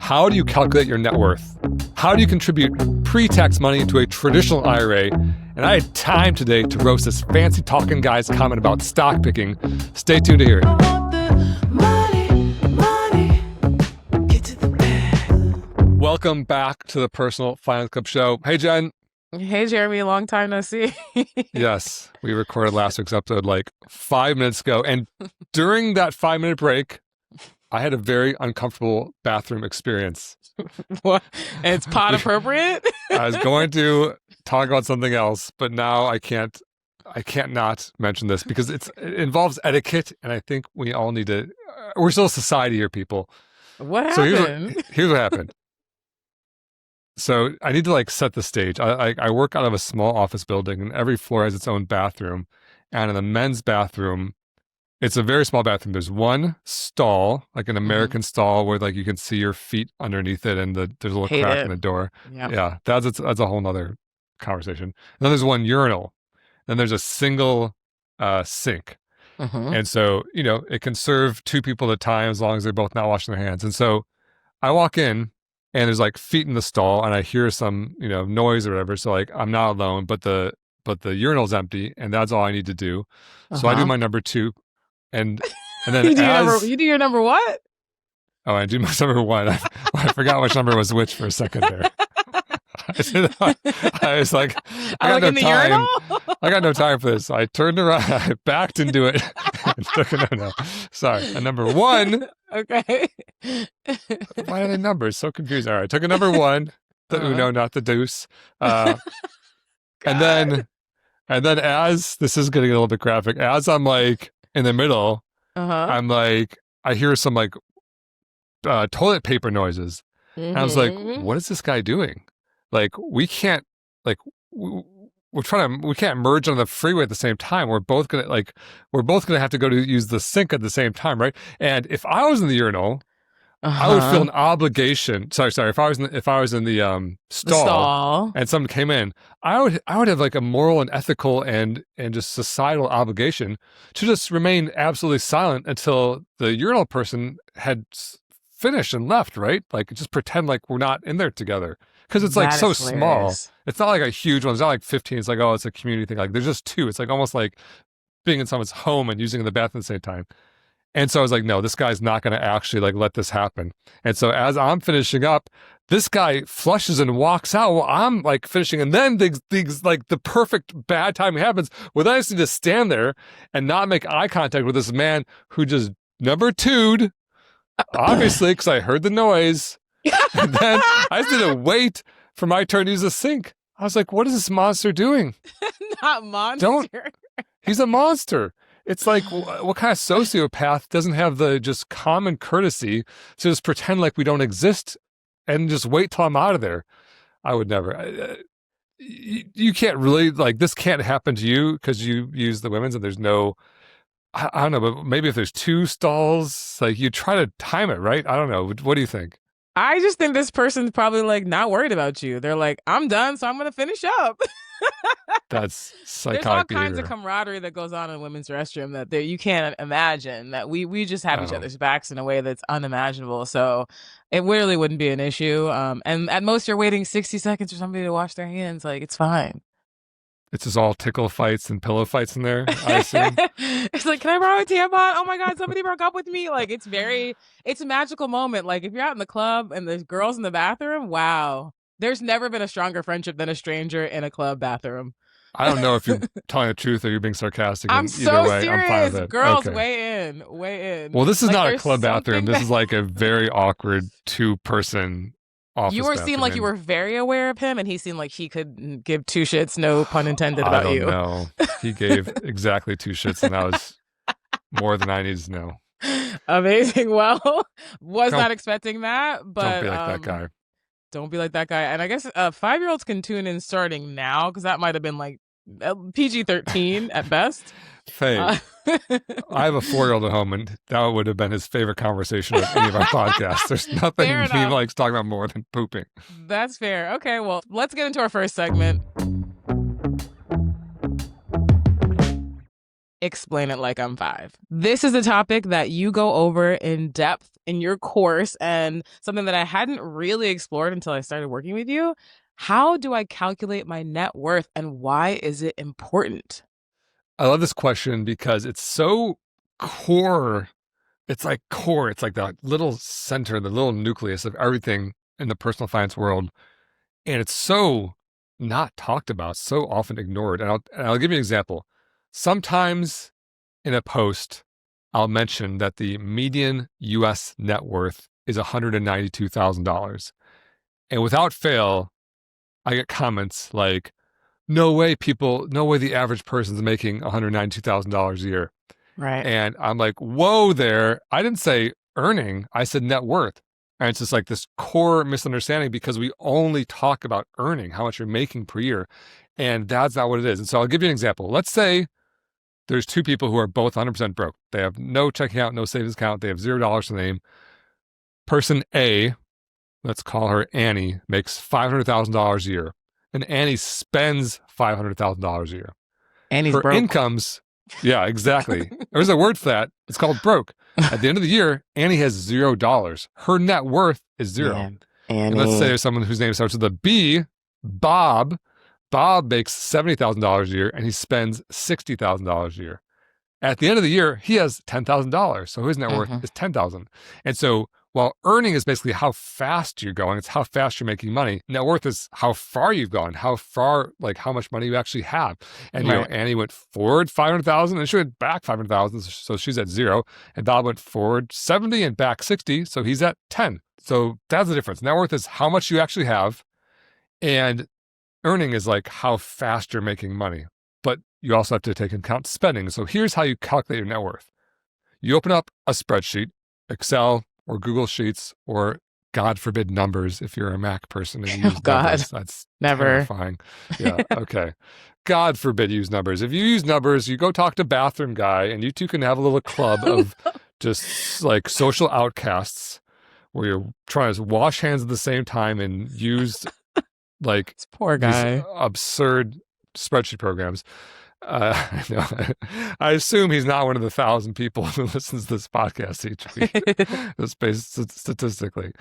How do you calculate your net worth? How do you contribute pre-tax money into a traditional IRA? And I had time today to roast this fancy talking guy's comment about stock picking. Stay tuned to hear it. I want the money, get to the bag. Welcome back to the Personal Finance Club show. Hey, Jen. Hey, Jeremy, long time no see. Yes, we recorded last week's episode like 5 minutes ago. And during that 5-minute break, I had a very uncomfortable bathroom experience. What? And it's pot appropriate? I was going to talk about something else, but now I can't not mention this because it involves etiquette, and I think we all need to. We're still a society here, people. What So happened? here's what happened. So I need to set the stage. I work out of a small office building, and every floor has its own bathroom. And in the men's bathroom, it's a very small bathroom. There's one stall, like an American stall, where you can see your feet underneath it, and there's a little crack in the door. Yep. Yeah, that's a whole nother conversation. And then there's one urinal. Then there's a single sink. And so, it can serve two people at a time as long as they're both not washing their hands. And so I walk in, and there's feet in the stall, and I hear some, noise or whatever. So I'm not alone, but the urinal's empty, and that's all I need to do. So I do my number two, and then you do your number what? Oh, I do my number one. I forgot which number was which for a second there. I was like, I got no time. I got no time for this. So I turned around, I backed into it, and took no. Sorry, a number one. Okay. Why are they numbers? So confusing. All right, I took a number one, the Uno, not the deuce. And then as this is getting a little bit graphic, as I'm in the middle, I'm I hear some toilet paper noises. And I was like, what is this guy doing? We can't we can't merge on the freeway at the same time. We're both gonna have to go to use the sink at the same time, right? And if I was in the urinal, I would feel an obligation. Sorry. If I was in the stall and someone came in, I would have a moral and ethical and just societal obligation to just remain absolutely silent until the urinal person had finished and left, right? Just pretend we're not in there together. Because it's so small. It's not a huge one. It's not 15. It's it's a community thing. There's just two. It's almost like being in someone's home and using the bathroom at the same time. And so I was like, no, this guy's not going to actually let this happen. And so as I'm finishing up, this guy flushes and walks out while I'm finishing. And then the perfect bad timing happens where I just need to stand there and not make eye contact with this man who just number two'd, obviously, because I heard the noise. And then I just need to wait for my turn to use the sink. I was like, what is this monster doing? Not monster. He's a monster. It's what kind of sociopath doesn't have the just common courtesy to just pretend we don't exist and just wait till I'm out of there? I would never. You can't really, this can't happen to you because you use the women's and there's no, I don't know, but maybe if there's two stalls, you try to time it, right? I don't know. What do you think? I just think this person's probably not worried about you. They're I'm done, so I'm going to finish up. That's psychotic. There's all behavior. kinds of camaraderie that goes on in women's restroom that you can't imagine, that we just have each other's backs in a way that's unimaginable. So it really wouldn't be an issue. And at most you're waiting 60 seconds for somebody to wash their hands. It's fine. It's just all tickle fights and pillow fights in there, I assume. It's can I borrow a tampon? Oh my God, somebody broke up with me. It's a magical moment. If you're out in the club and there's girls in the bathroom, wow. There's never been a stronger friendship than a stranger in a club bathroom. I don't know if you're telling the truth or you're being sarcastic. I'm either way, serious. I'm fine with it. Girls, okay. weigh in. Well, this is not a club bathroom. This is a very awkward two-person office You bathroom. seemed you were very aware of him, and he seemed he could give two shits, no pun intended, about you. I don't know. He gave exactly two shits, and that was more than I needed to know. Amazing. Well, not expecting that, but don't be like that guy. Don't be like that guy. And I guess 5-year-olds can tune in starting now, because that might have been PG-13 at best. Hey, I have a 4-year-old at home, and that would have been his favorite conversation of any of our podcasts. There's nothing he likes talking about more than pooping. That's fair. Okay, well, let's get into our first segment. explain it like I'm 5. This is a topic that you go over in depth in your course and something that I hadn't really explored until I started working with you. How do I calculate my net worth and why is it important? I love this question because it's so core. It's like core. It's like the little center, the little nucleus of everything in the personal finance world. And it's so not talked about, so often ignored. And I'll give you an example. Sometimes in a post, I'll mention that the median US net worth is $192,000. And without fail, I get comments like, no way the average person's making $192,000 a year. Right. And I'm like, whoa there. I didn't say earning, I said net worth. And it's just like this core misunderstanding because we only talk about earning, how much you're making per year. And that's not what it is. And so I'll give you an example. Let's say there's two people who are both 100% broke. They have no checking account, no savings account. They have $0 to the name. Person A, let's call her Annie, makes $500,000 a year. And Annie spends $500,000 a year. Annie's Her broke. incomes, yeah, exactly. There's a word for that. It's called broke. At the end of the year, Annie has $0. Her net worth is zero. Man, And let's say there's someone whose name starts with a B, Bob. Bob makes $70,000 a year and he spends $60,000 a year. At the end of the year, he has $10,000. So his net worth is $10,000. And so while earning is basically how fast you're going, it's how fast you're making money. Net worth is how far you've gone, how far, like how much money you actually have. And, Right. you know, Annie went forward 500,000 and she went back 500,000. So she's at 0. And Bob went forward 70 and back 60. So he's at 10. So that's the difference. Net worth is how much you actually have. And earning is like how fast you're making money. But you also have to take into account spending. So here's how you calculate your net worth. You open up a spreadsheet, Excel or Google Sheets, or God forbid numbers if you're a Mac person and you use God. numbers. That's Never. terrifying. Yeah, okay. God forbid you use numbers. If you use numbers, you go talk to Bathroom Guy and you two can have a little club of just like social outcasts where you're trying to wash hands at the same time and use like This poor guy. these absurd spreadsheet programs. I know. I assume he's not one of the 1,000 people who listens to this podcast each week. That's based statistically.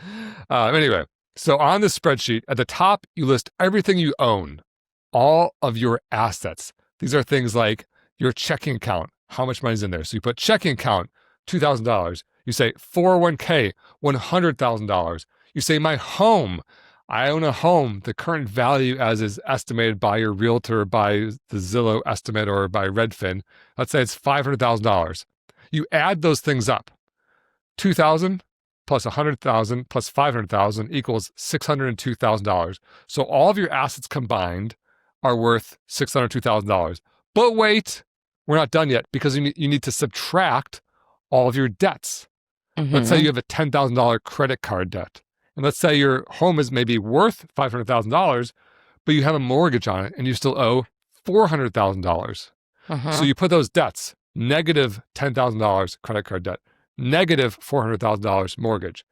Anyway, so on this spreadsheet, at the top, you list everything you own, all of your assets. These are things like your checking account, how much money's in there. So you put checking account, $2,000. You say 401k, $100,000. You say my home. I own a home. The current value as is estimated by your realtor, by the Zillow estimate, or by Redfin, let's say it's $500,000. You add those things up. 2,000 plus 100,000 plus 500,000 equals $602,000. So all of your assets combined are worth $602,000. But wait, we're not done yet because you need to subtract all of your debts. Let's say you have a $10,000 credit card debt. And let's say your home is maybe worth $500,000, but you have a mortgage on it and you still owe $400,000. So you put those debts, negative $10,000 credit card debt, negative $400,000 mortgage.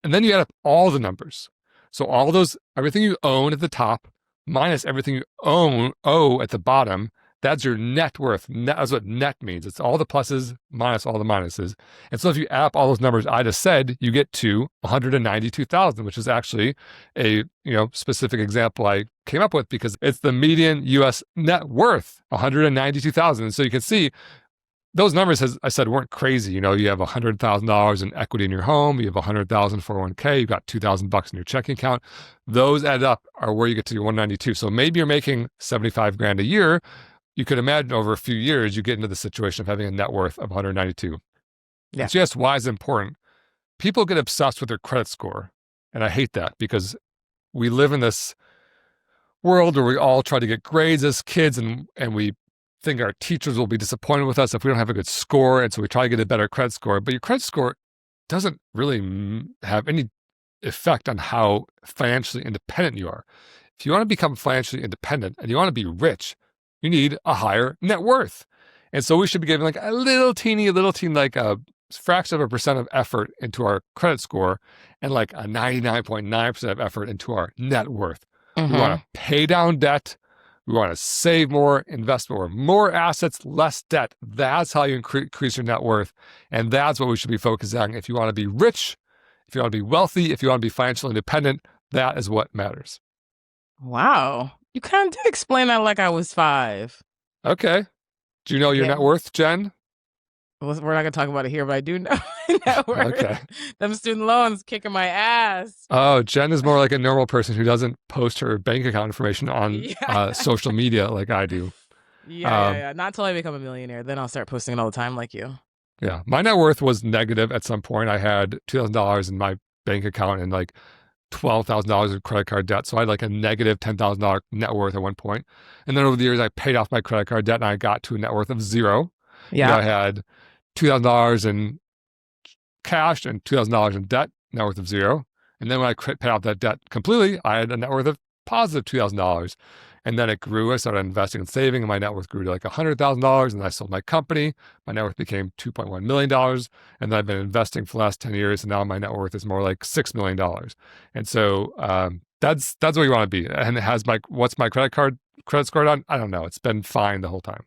And then you add up all the numbers. So all those, everything you own at the top minus everything you owe at the bottom, that's your net worth. That's what net means. It's all the pluses minus all the minuses. And so if you add up all those numbers I just said, you get to 192,000, which is actually a specific example I came up with because it's the median U.S. net worth, 192,000. And so you can see those numbers, as I said, weren't crazy. You have $100,000 in equity in your home. You have $100,000 401k. You've got $2,000 in your checking account. Those add up are where you get to your 192. So maybe you're making 75 grand a year. You could imagine over a few years, you get into the situation of having a net worth of 192. Yeah. So yes, why is it important? People get obsessed with their credit score. And I hate that because we live in this world where we all try to get grades as kids and we think our teachers will be disappointed with us if we don't have a good score. And so we try to get a better credit score. But your credit score doesn't really have any effect on how financially independent you are. If you want to become financially independent and you want to be rich, you need a higher net worth. And so we should be giving like a little teeny, like a fraction of a percent of effort into our credit score and like a 99.9% of effort into our net worth. We want to pay down debt. We want to save more, invest more assets, less debt. That's how you increase your net worth. And that's what we should be focusing on. If you want to be rich, if you want to be wealthy, if you want to be financially independent, that is what matters. Wow. You kind of did explain that like I was 5. Okay. Do you know your net worth, Jen? Well, we're not going to talk about it here, but I do know my net worth. Okay. Them student loans kicking my ass. Oh, Jen is more like a normal person who doesn't post her bank account information on social media like I do. Yeah. Not until I become a millionaire. Then I'll start posting it all the time like you. Yeah. My net worth was negative at some point. I had $2,000 in my bank account and like $12,000 in credit card debt. So I had like a negative $10,000 net worth at one point. And then over the years, I paid off my credit card debt and I got to a net worth of zero. Yeah. I had $2,000 in cash and $2,000 in debt, net worth of zero. And then when I paid off that debt completely, I had a net worth of positive $2,000. And then it grew. I started investing and saving, and my net worth grew to like $100,000. And I sold my company. My net worth became $2.1 million. And then I've been investing for the last 10 years. And now my net worth is more like $6 million. And so that's where you want to be. And it has what's my credit score on? I don't know. It's been fine the whole time.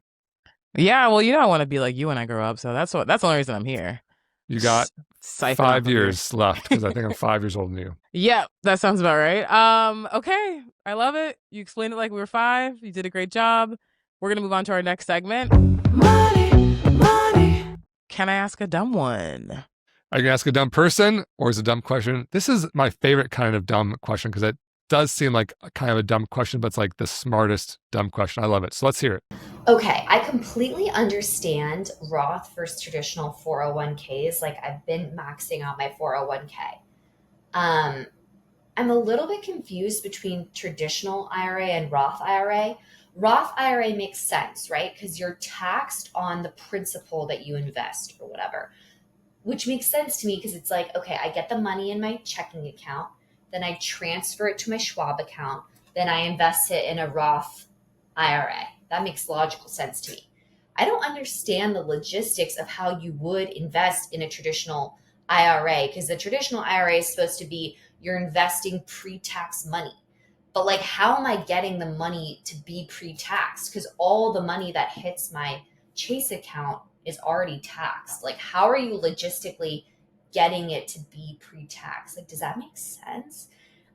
Yeah, well, I want to be like you when I grow up, so that's the only reason I'm here. You got 5 years left because I think I'm 5 years older than you. Yeah, that sounds about right. Okay, I love it. You explained it like we were 5. You did a great job. We're gonna move on to our next segment. Money. Can I ask a dumb one? Are you gonna ask a dumb person or is it a dumb question? This is my favorite kind of dumb question because it does seem like kind of a dumb question, but it's like the smartest dumb question. I love it. So let's hear it. Okay, I completely understand Roth versus traditional 401ks. Like I've been maxing out my 401k. I'm a little bit confused between traditional IRA and Roth IRA. Roth IRA makes sense, right? Because you're taxed on the principal that you invest or whatever, which makes sense to me because it's like, okay, I get the money in my checking account, then I transfer it to my Schwab account, then I invest it in a Roth IRA. That makes logical sense to me. I don't understand the logistics of how you would invest in a traditional IRA because the traditional IRA is supposed to be you're investing pre-tax money. But like, how am I getting the money to be pre-taxed? Because all the money that hits my Chase account is already taxed. Like, how are you logistically getting it to be pre-tax? Like, does that make sense?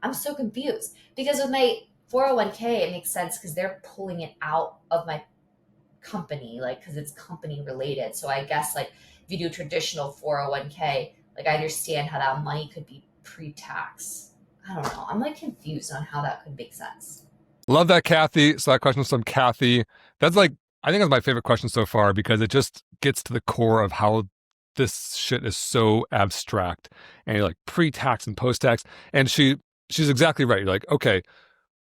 I'm so confused because with my 401k, it makes sense because they're pulling it out of my company, like, because it's company related. So I guess like if you do traditional 401k, like I understand how that money could be pre-tax. I don't know. I'm like confused on how that could make sense. Love that, Kathy. So that question was from Kathy. That's like, I think that's my favorite question so far because it just gets to the core of how this shit is so abstract and you're like pre-tax and post-tax. And she's exactly right. You're like, okay,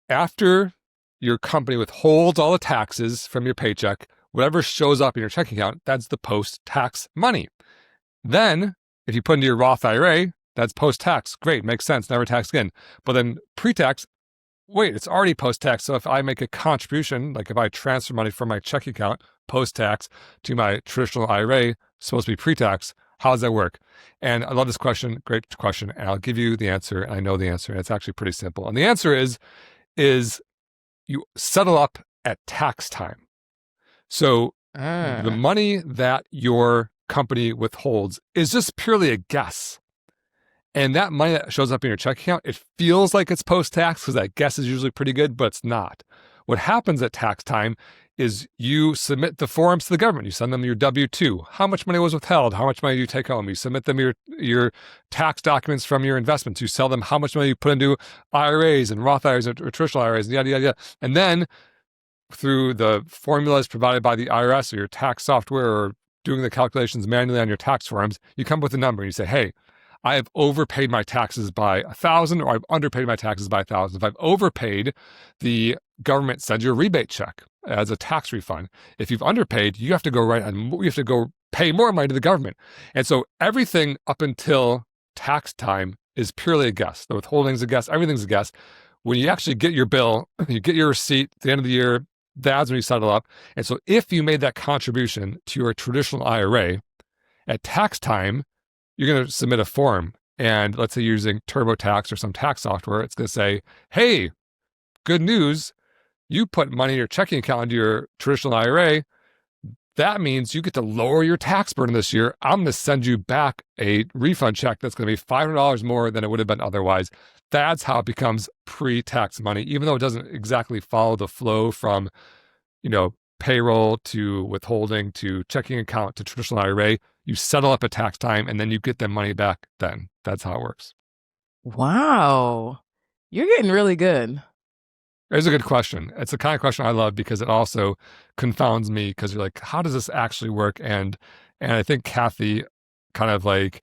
after your company withholds all the taxes from your paycheck, whatever shows up in your checking account, that's the post-tax money. Then, if you put into your Roth IRA, that's post-tax. Great, makes sense, never taxed again. But then pre-tax, wait, it's already post-tax. So if I make a contribution, like if I transfer money from my checking account post-tax to my traditional IRA, supposed to be pre-tax, how does that work? And I love this question, great question, and I'll give you the answer, and I know the answer, and it's actually pretty simple. And the answer is you settle up at tax time. So the money that your company withholds is just purely a guess. And that money that shows up in your check account, it feels like it's post-tax because that guess is usually pretty good, but it's not. What happens at tax time is you submit the forms to the government. You send them your W-2. How much money was withheld? How much money do you take home? You submit them your tax documents from your investments. You sell them how much money you put into IRAs and Roth IRAs or traditional IRAs, and yada, yada, yada. And then through the formulas provided by the IRS or your tax software or doing the calculations manually on your tax forms, you come up with a number and you say, hey, I have overpaid my taxes by 1,000 or I've underpaid my taxes by 1,000. If I've overpaid, the government sends you a rebate check as a tax refund. If you've underpaid, you have to go pay more money to the government. And so everything up until tax time is purely a guess. The withholding's a guess, everything's a guess. When you actually get your bill, you get your receipt at the end of the year, that's when you settle up. And so if you made that contribution to your traditional IRA at tax time, you're going to submit a form. And let's say you're using TurboTax or some tax software, it's going to say, hey, good news. you put money in your checking account into your traditional IRA, that means you get to lower your tax burden this year. I'm going to send you back a refund check that's going to be $500 more than it would have been otherwise. That's how it becomes pre-tax money, even though it doesn't exactly follow the flow from, payroll to withholding to checking account to traditional IRA. You settle up at tax time and then you get that money back then. That's how it works. Wow. You're getting really good. It's a good question. It's the kind of question I love because it also confounds me because you're like, how does this actually work? And I think Kathy kind of like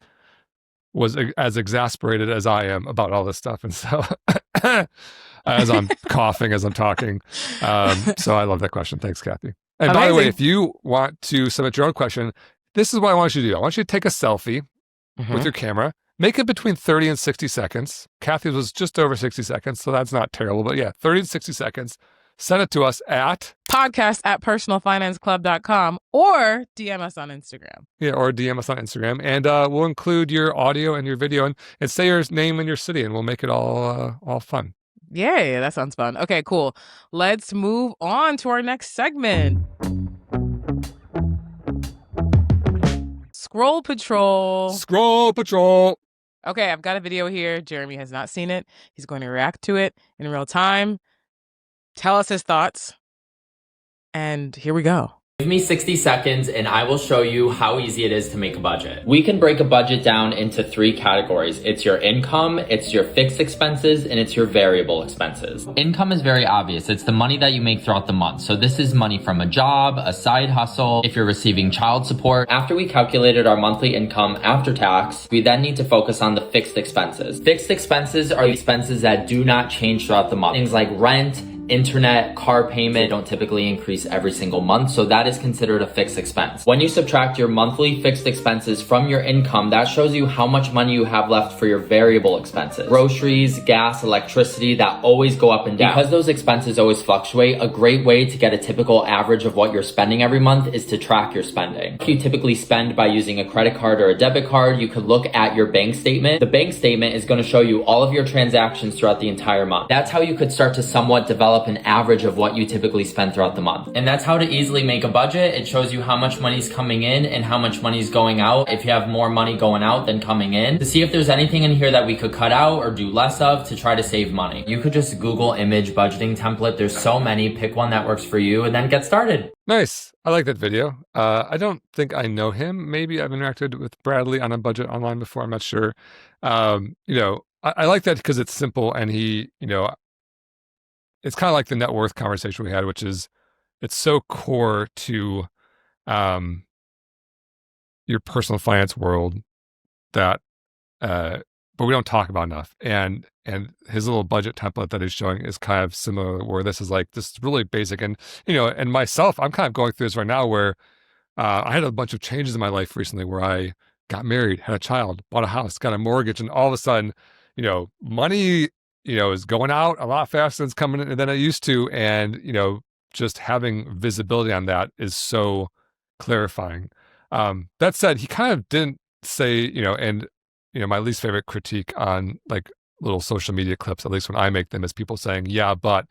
was as exasperated as I am about all this stuff. And so as I'm coughing, as I'm talking. So I love that question. Thanks, Kathy. And by the way, if you want to submit your own question, this is what I want you to do. I want you to take a selfie with your camera. Make it between 30 and 60 seconds. Kathy was just over 60 seconds, so that's not terrible. But yeah, 30 to 60 seconds. Send it to us at podcast@personalfinanceclub.com or DM us on Instagram. Yeah, or DM us on Instagram. And we'll include your audio and your video and say your name and your city, and we'll make it all fun. Yeah, that sounds fun. Okay, cool. Let's move on to our next segment. Scroll Patrol. Scroll Patrol. Okay, I've got a video here. Jeremy has not seen it. He's going to react to it in real time. Tell us his thoughts. And here we go. Give me 60 seconds and I will show you how easy it is to make a budget. We can break a budget down into 3 categories. It's your income, it's your fixed expenses, and it's your variable expenses. Income is very obvious. It's the money that you make throughout the month. So this is money from a job, a side hustle, if you're receiving child support. After we calculated our monthly income after tax, we then need to focus on the fixed expenses. Fixed expenses are expenses that do not change throughout the month. Things like rent, internet, car payment don't typically increase every single month, so that is considered a fixed expense. When you subtract your monthly fixed expenses from your income, that shows you how much money you have left for your variable expenses. Groceries, gas, electricity, that always go up and down. Because those expenses always fluctuate, a great way to get a typical average of what you're spending every month is to track your spending. If you typically spend by using a credit card or a debit card, you could look at your bank statement. The bank statement is going to show you all of your transactions throughout the entire month. That's how you could start to somewhat develop an average of what you typically spend throughout the month. And that's how to easily make a budget. It shows you how much money's coming in and how much money's going out. If you have more money going out than coming in, to see if there's anything in here that we could cut out or do less of to try to save money. You could just Google image budgeting template. There's so many. Pick one that works for you and then get started. Nice. I like that video. I don't think I know him. Maybe I've interacted with Bradley on a budget online before. I'm not sure. I like that because it's simple and he, it's kind of like the net worth conversation we had, which is it's so core to your personal finance world that but we don't talk about enough. And his little budget template that he's showing is kind of similar, where this is like this really basic. And and myself, I'm kind of going through this right now where I had a bunch of changes in my life recently where I got married, had a child, bought a house, got a mortgage, and all of a sudden, money is going out a lot faster than it's coming in than it used to. And, just having visibility on that is so clarifying. That said, he kind of didn't say, my least favorite critique on like little social media clips, at least when I make them, is people saying, yeah, but,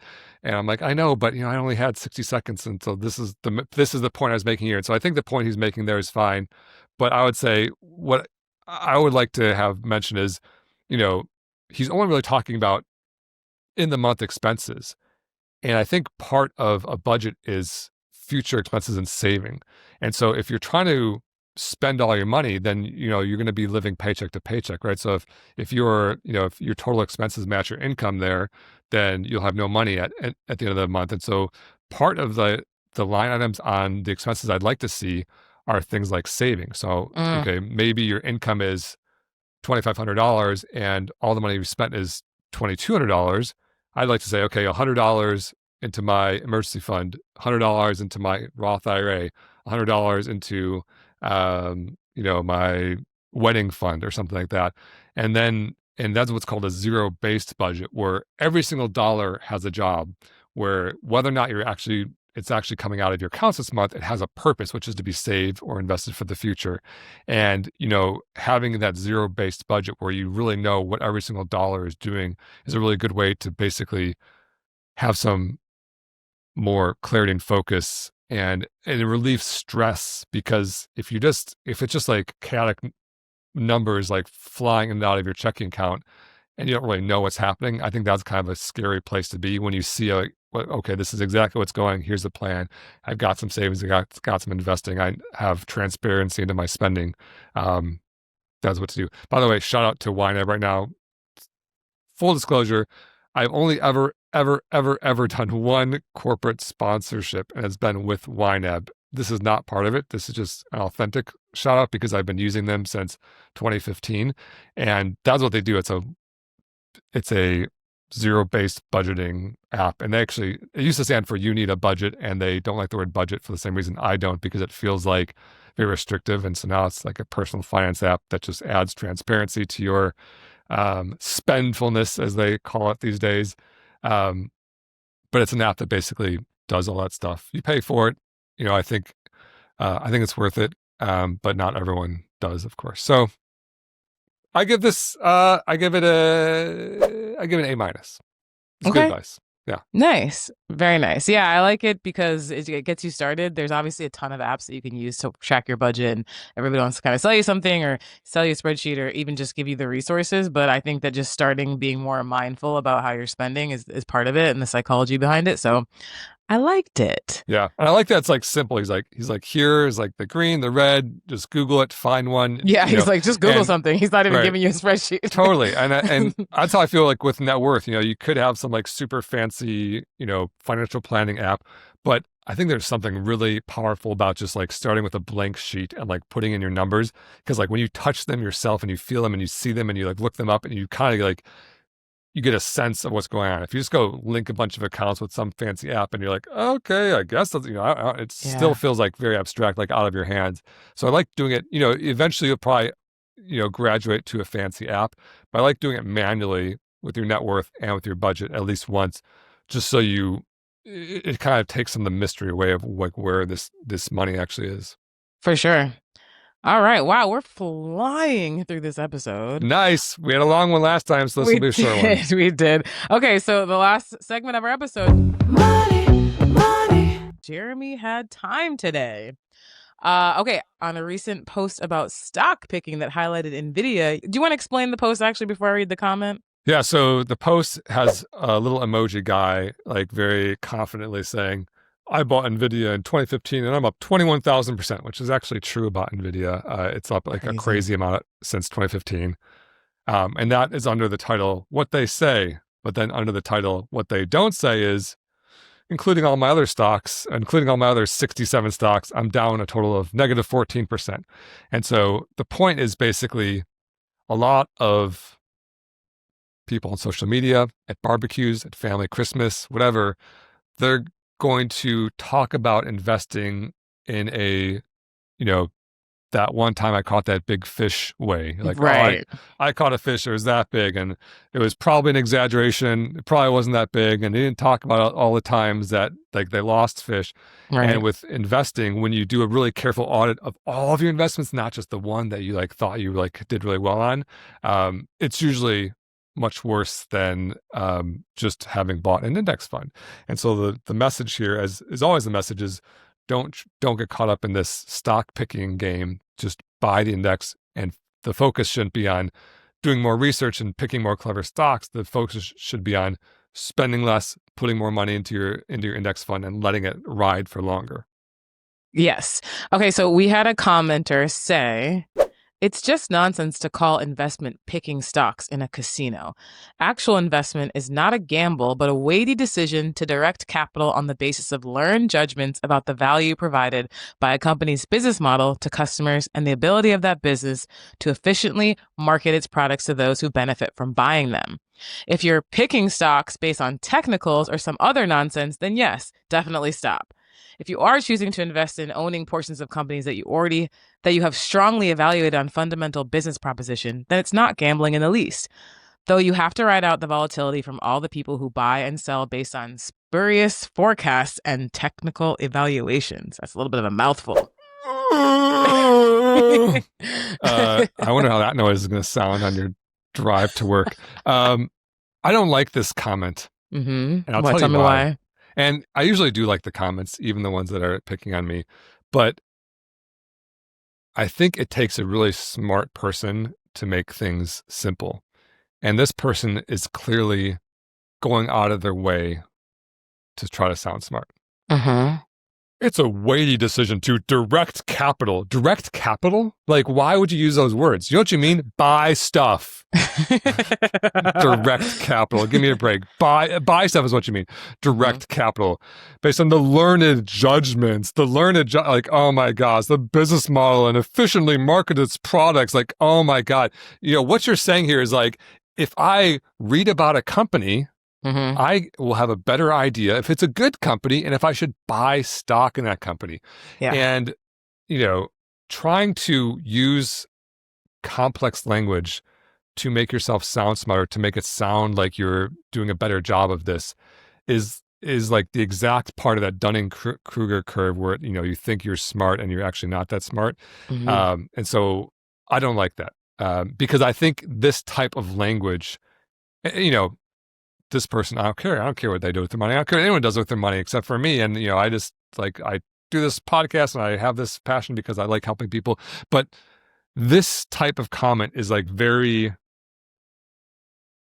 and I'm like, I know, but, I only had 60 seconds. And so this is the point I was making here. And so I think the point he's making there is fine. But I would say what I would like to have mentioned is, he's only really talking about in the month expenses. And I think part of a budget is future expenses and saving. And so if you're trying to spend all your money, then, you're going to be living paycheck to paycheck, right? So if your total expenses match your income there, then you'll have no money at the end of the month. And so part of the line items on the expenses I'd like to see are things like saving. So, okay, maybe your income is $2,500 and all the money you spent is $2,200. I'd like to say, okay, $100 into my emergency fund, $100 into my Roth IRA, $100 into, my wedding fund or something like that. And that's what's called a zero-based budget, where every single dollar has a job, where whether or not it's actually coming out of your accounts this month, it has a purpose, which is to be saved or invested for the future. And, having that zero-based budget where you really know what every single dollar is doing is a really good way to basically have some more clarity and focus, and it relieves stress, because if it's just like chaotic numbers like flying in and out of your checking account and you don't really know what's happening, I think that's kind of a scary place to be when you see like, okay, this is exactly what's going. Here's the plan. I've got some savings. I got some investing. I have transparency into my spending. That's what to do. By the way, shout out to YNAB right now. Full disclosure, I've only ever done one corporate sponsorship, and it's been with YNAB. This is not part of it. This is just an authentic shout out because I've been using them since 2015, and that's what they do. It's a zero-based budgeting app, and it used to stand for you need a budget, and they don't like the word budget for the same reason I don't, because it feels like very restrictive, and so now it's like a personal finance app that just adds transparency to your spendfulness, as they call it these days. But it's an app that basically does all that stuff. You pay for it. I think it's worth it. But not everyone does, of course. So I give it an A minus. It's good advice. Yeah. Nice. Very nice. Yeah, I like it because it gets you started. There's obviously a ton of apps that you can use to track your budget, and everybody wants to kind of sell you something or sell you a spreadsheet or even just give you the resources. But I think that just starting being more mindful about how you're spending is part of it and the psychology behind it. So I liked it. Yeah. And I like that it's like simple. He's like, here's like the green, the red, just Google it, find one. Yeah. He's like, just Google something. He's not even giving you a spreadsheet. Totally. And that's how I feel like with net worth. You could have some like super fancy, financial planning app, but I think there's something really powerful about just like starting with a blank sheet and like putting in your numbers. Because like when you touch them yourself and you feel them and you see them and you like look them up and you kind of like, you get a sense of what's going on. If you just go link a bunch of accounts with some fancy app and you're like, okay, I guess that's, it still feels like very abstract, like out of your hands. So I like doing it, eventually you'll probably, graduate to a fancy app, but I like doing it manually with your net worth and with your budget at least once, just so it kind of takes some of the mystery away of like where this money actually is. For sure. All right. Wow. We're flying through this episode. Nice. We had a long one last time, so this will be a short one. We did. Okay. So the last segment of our episode. Money. Jeremy had time today. Okay. On a recent post about stock picking that highlighted Nvidia. Do you want to explain the post actually before I read the comment? Yeah. So the post has a little emoji guy, like very confidently saying, I bought Nvidia in 2015 and I'm up 21,000%, which is actually true about Nvidia. It's up like a crazy amount since 2015. And that is under the title, What They Say. But then under the title, What They Don't Say is, including all my other stocks, including all my other 67 stocks, I'm down a total of negative 14%. And so the point is basically a lot of people on social media, at barbecues, at family Christmas, whatever, they're going to talk about investing in a, that one time I caught that big fish way. Like, right. I caught a fish that was that big, and it was probably an exaggeration. It probably wasn't that big. And they didn't talk about all the times that like they lost fish. Right. And with investing, when you do a really careful audit of all of your investments, not just the one that you like thought you like did really well on, it's usually much worse than just having bought an index fund. And so the message here, as is always the message, is don't get caught up in this stock picking game. Just buy the index, and the focus shouldn't be on doing more research and picking more clever stocks. The focus should be on spending less, putting more money into your index fund, and letting it ride for longer. Yes. Okay, so we had a commenter say, it's just nonsense to call investment picking stocks in a casino. Actual investment is not a gamble, but a weighty decision to direct capital on the basis of learned judgments about the value provided by a company's business model to customers and the ability of that business to efficiently market its products to those who benefit from buying them. If you're picking stocks based on technicals or some other nonsense, then yes, definitely stop. If you are choosing to invest in owning portions of companies that you have strongly evaluated on fundamental business proposition, then it's not gambling in the least. Though you have to ride out the volatility from all the people who buy and sell based on spurious forecasts and technical evaluations. That's a little bit of a mouthful. I wonder how that noise is going to sound on your drive to work. I don't like this comment. Mm-hmm. And I'll tell you why. And I usually do like the comments, even the ones that are picking on me. But I think it takes a really smart person to make things simple. And this person is clearly going out of their way to try to sound smart. It's a weighty decision to direct capital. Direct capital? Like, why would you use those words? You know what you mean? Buy stuff. Direct capital. Give me a break. Buy stuff is what you mean. Direct capital. Based on the learned judgments, like, oh my gosh, the business model and efficiently market its products. Like, oh my God. You know, what you're saying here is like, if I read about a company, I will have a better idea if it's a good company and if I should buy stock in that company. Yeah. And, you know, trying to use complex language to make yourself sound smarter, to make it sound like you're doing a better job of this is like the exact part of that Dunning-Kruger curve where, you know, you think you're smart and you're actually not that smart. And so I don't like that because I think this type of language, you know, this person, I don't care what they do with their money. I don't care what anyone does with their money except for me. And, you know, I just like, I do this podcast and I have this passion because I like helping people. But this type of comment is like very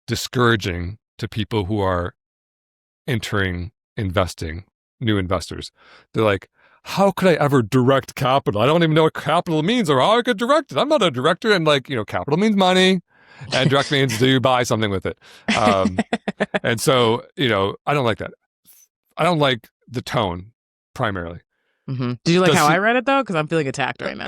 discouraging to people who are entering investing, new investors. They're like, how could I ever direct capital? I don't even know what capital means or how I could direct it. I'm not a director. And like, you know, capital means money. And direct means do you buy something with it. And so, you know, I don't like that. I don't like the tone primarily. Did you like how I read it though? Because I'm feeling attacked right now.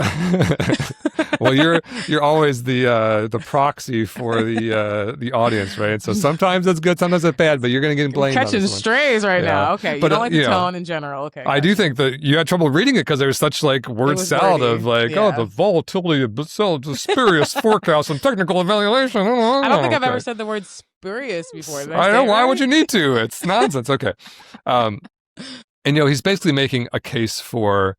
Well, you're always the proxy for the audience, right? So sometimes it's good, sometimes it's bad, but you're going to get blamed. Catching strays right now. Okay, you don't like the tone in general. Okay, I do think that you had trouble reading it because there was such like word salad of like, oh, the volatility of the spurious forecast and technical evaluation. I don't think I've ever said the word spurious before. I know. Why would you need to? It's nonsense. Okay. And, you know, he's basically making a case for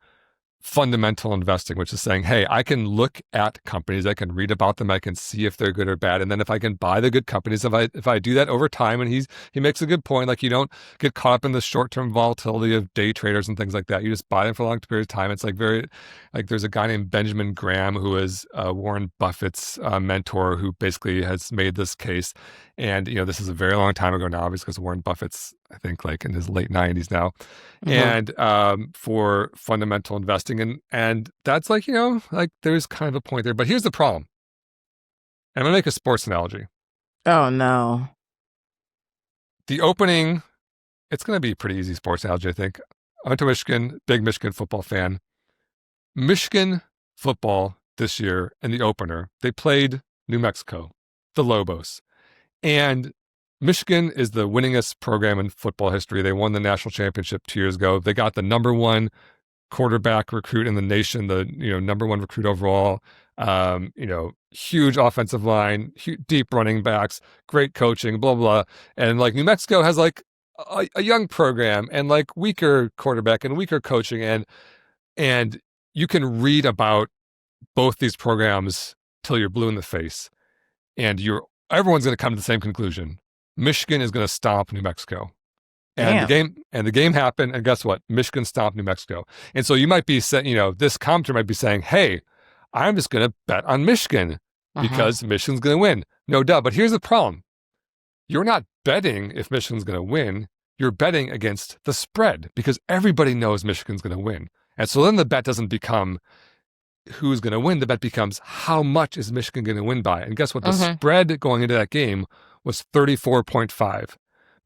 fundamental investing, which is saying, hey, I can look at companies, I can read about them, I can see if they're good or bad. And then if I can buy the good companies, if I do that over time, and he makes a good point, like you don't get caught up in the short-term volatility of day traders and things like that. You just buy them for a long period of time. It's like there's a guy named Benjamin Graham who is Warren Buffett's mentor who basically has made this case. And, you know, this is a very long time ago now, obviously, because Warren Buffett's, I think, like in his late 90s now. And for fundamental investing. And that's like, you know, like there's kind of a point there. But here's the problem. I'm going to make a sports analogy. Oh, no. The opening, it's going to be a pretty easy sports analogy, I think. I went to Michigan, big Michigan football fan. Michigan football this year in the opener, they played New Mexico, the Lobos. And Michigan is the winningest program in football history. They won the national championship 2 years ago. They got the number one quarterback recruit in the nation, the number one recruit overall. Huge offensive line, deep running backs, great coaching, blah blah. And like New Mexico has like a young program and like weaker quarterback and weaker coaching, and you can read about both these programs till you're blue in the face, and everyone's going to come to the same conclusion. Michigan is going to stomp New Mexico. And the game happened, and guess what? Michigan stomped New Mexico. And so you might be saying, this commenter might be saying, hey, I'm just going to bet on Michigan because Michigan's going to win. No doubt. But here's the problem. You're not betting if Michigan's going to win. You're betting against the spread because everybody knows Michigan's going to win. And so then the bet doesn't become who's going to win. The bet becomes how much is Michigan going to win by? And guess what? The spread going into that game was 34.5.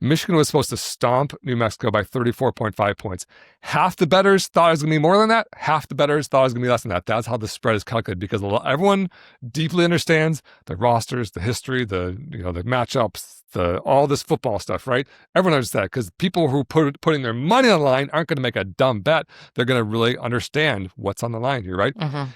Michigan was supposed to stomp New Mexico by 34.5 points. Half the bettors thought it was going to be more than that. Half the bettors thought it was going to be less than that. That's how the spread is calculated because everyone deeply understands the rosters, the history, the matchups, all this football stuff, right? Everyone understands that because people who putting their money on the line aren't going to make a dumb bet. They're going to really understand what's on the line here, right?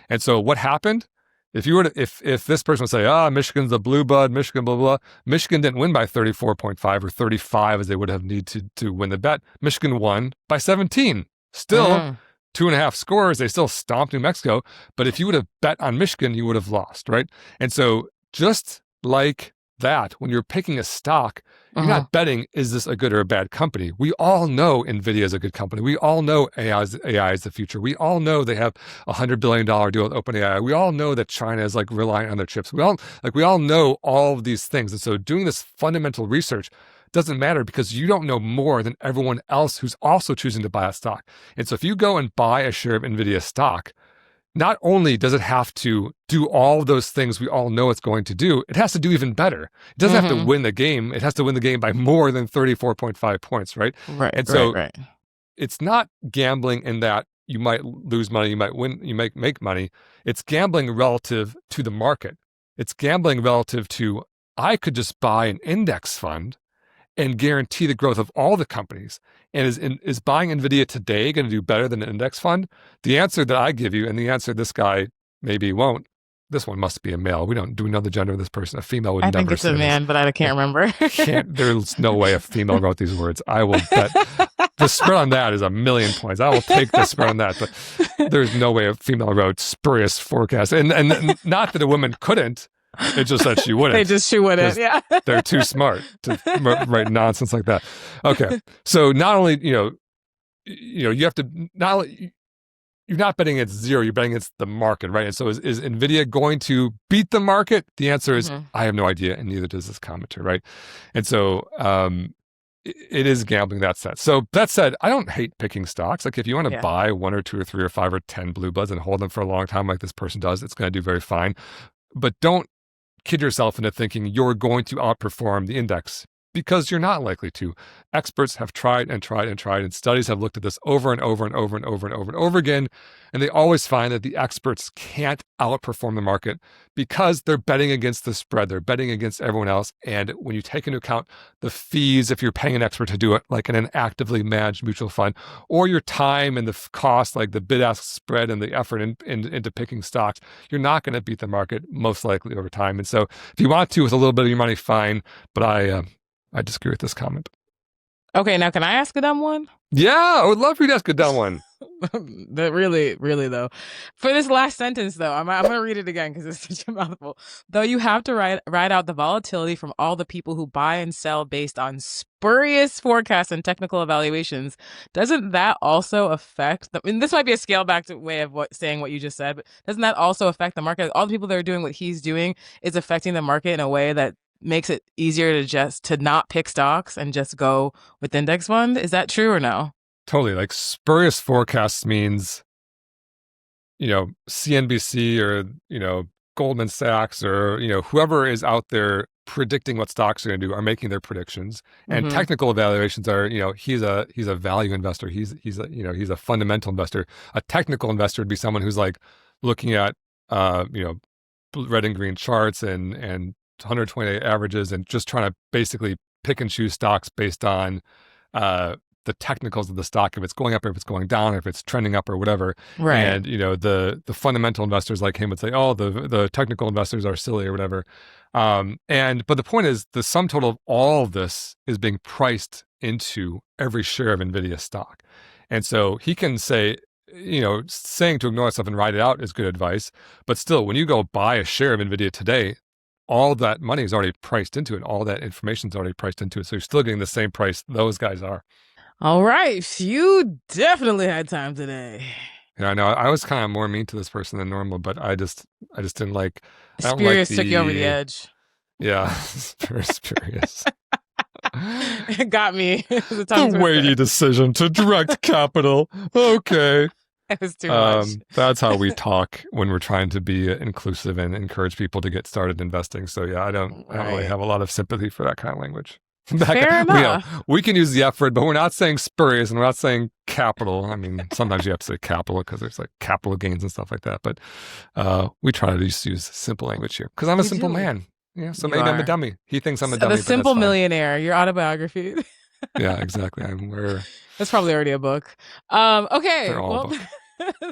And so what happened? If this person would say, Michigan's the blue blood, Michigan, blah, blah, Michigan didn't win by 34.5 or 35 as they would have needed to win the bet. Michigan won by 17. Still, 2.5 scores. They still stomped New Mexico. But if you would have bet on Michigan, you would have lost, right? And so just like that when you're picking a stock, you're not betting, is this a good or a bad company? We all know Nvidia is a good company. We all know AI is the future. We all know they have a $100 billion deal with OpenAI. We all know that China is like relying on their chips. We all know all of these things. And so doing this fundamental research doesn't matter because you don't know more than everyone else who's also choosing to buy a stock. And so if you go and buy a share of Nvidia stock, not only does it have to do all of those things we all know it's going to do, it has to do even better. It doesn't have to win the game. It has to win the game by more than 34.5 points, right? Right. And so right. it's not gambling in that you might lose money, you might win, you might make money. It's gambling relative to the market. It's gambling relative to, I could just buy an index fund and guarantee the growth of all the companies. And is buying Nvidia today going to do better than an index fund? The answer that I give you, and the answer this guy maybe won't. This one must be a male. Do we know the gender of this person? A female would never. I think it's a man, but I can't remember. There's no way a female wrote these words. I will bet the spread on that is 1,000,000 points. I will take the spread on that, but there's no way a female wrote spurious forecast. And not that a woman couldn't. It's just that she wouldn't. She wouldn't. Yeah, they're too smart to write nonsense like that. Okay, so not only you have to you're not betting against zero. You're betting against the market, right? And so is Nvidia going to beat the market? The answer is I have no idea, and neither does this commenter, right? And so it is gambling that set. So that said, I don't hate picking stocks. Like if you want to buy 1 or 2 or 3 or 5 or 10 blue bloods and hold them for a long time, like this person does, it's going to do very fine. But don't kid yourself into thinking you're going to outperform the index because you're not likely to. Experts have tried and tried and tried, and studies have looked at this over and over and over and over and over and over again, and they always find that the experts can't outperform the market because they're betting against the spread. They're betting against everyone else, and when you take into account the fees if you're paying an expert to do it, like in an actively managed mutual fund, or your time and the cost, like the bid-ask spread and the effort into picking stocks, you're not going to beat the market most likely over time. And so if you want to with a little bit of your money, fine, but I disagree with this comment. Okay, now can I ask a dumb one? Yeah, I would love for you to ask a dumb one. Really, though. For this last sentence, though, I'm going to read it again because it's such a mouthful. Though you have to ride out the volatility from all the people who buy and sell based on spurious forecasts and technical evaluations, doesn't that also affect this might be a scale back way of saying what you just said, but doesn't that also affect the market? All the people that are doing what he's doing is affecting the market in a way that makes it easier to not pick stocks and just go with index fund. Is that true or no? Totally. Like spurious forecasts means, CNBC or, Goldman Sachs or, whoever is out there predicting what stocks are going to do are making their predictions. And technical evaluations are, he's a value investor. He's a fundamental investor. A technical investor would be someone who's like looking at, red and green charts and 120 averages and just trying to basically pick and choose stocks based on the technicals of the stock, if it's going up or if it's going down, or if it's trending up or whatever. Right. And, the fundamental investors like him would say, oh, the technical investors are silly or whatever. But the point is the sum total of all of this is being priced into every share of Nvidia stock. And so he can say, saying to ignore stuff and ride it out is good advice. But still, when you go buy a share of Nvidia today, all that money is already priced into it. All that information is already priced into it. So you're still getting the same price those guys are. All right. You definitely had time today. Yeah, I know. I was kind of more mean to this person than normal, but I just didn't like. Spurious took you over the edge. Yeah, very spurious. It got me. The weighty decision to direct capital. Okay. It was too much. That's how we talk when we're trying to be inclusive and encourage people to get started investing. So yeah, I don't really have a lot of sympathy for that kind of language. Fair enough. We can use the F word, but we're not saying spurious and we're not saying capital. I mean, sometimes you have to say capital because there's like capital gains and stuff like that. But we try to just use simple language here because I'm a simple man. Yeah, so maybe I'm a dummy. He thinks I'm a dummy. The Simple Millionaire, your autobiography. Yeah, exactly. That's probably already a book. Okay. They're all a book.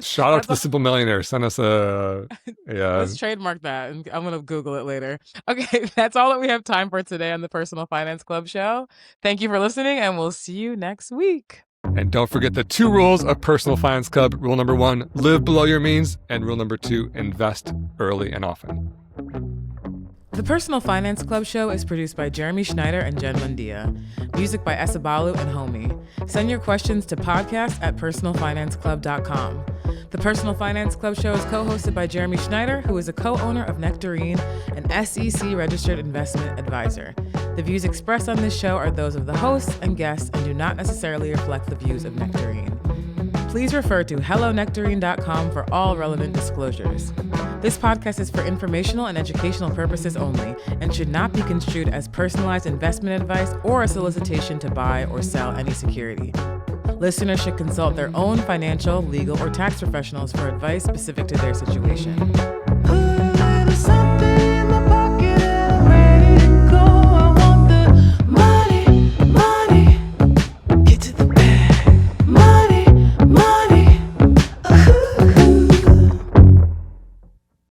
Shout out to the Simple Millionaire. Send us Let's trademark that, and I'm gonna Google it later. Okay, that's all that we have time for today on the Personal Finance Club show. Thank you for listening, and we'll see you next week. And don't forget the 2 rules of Personal Finance Club. Rule number 1, live below your means, and rule number 2, invest early and often. The Personal Finance Club show is produced by Jeremy Schneider and Jen Mundia. Music by Esabalu and Homie. Send your questions to podcast@personalfinanceclub.com. The Personal Finance Club show is co-hosted by Jeremy Schneider, who is a co-owner of Nectarine, an SEC-registered investment advisor. The views expressed on this show are those of the hosts and guests and do not necessarily reflect the views of Nectarine. Please refer to hellonectarine.com for all relevant disclosures. This podcast is for informational and educational purposes only and should not be construed as personalized investment advice or a solicitation to buy or sell any security. Listeners should consult their own financial, legal, or tax professionals for advice specific to their situation.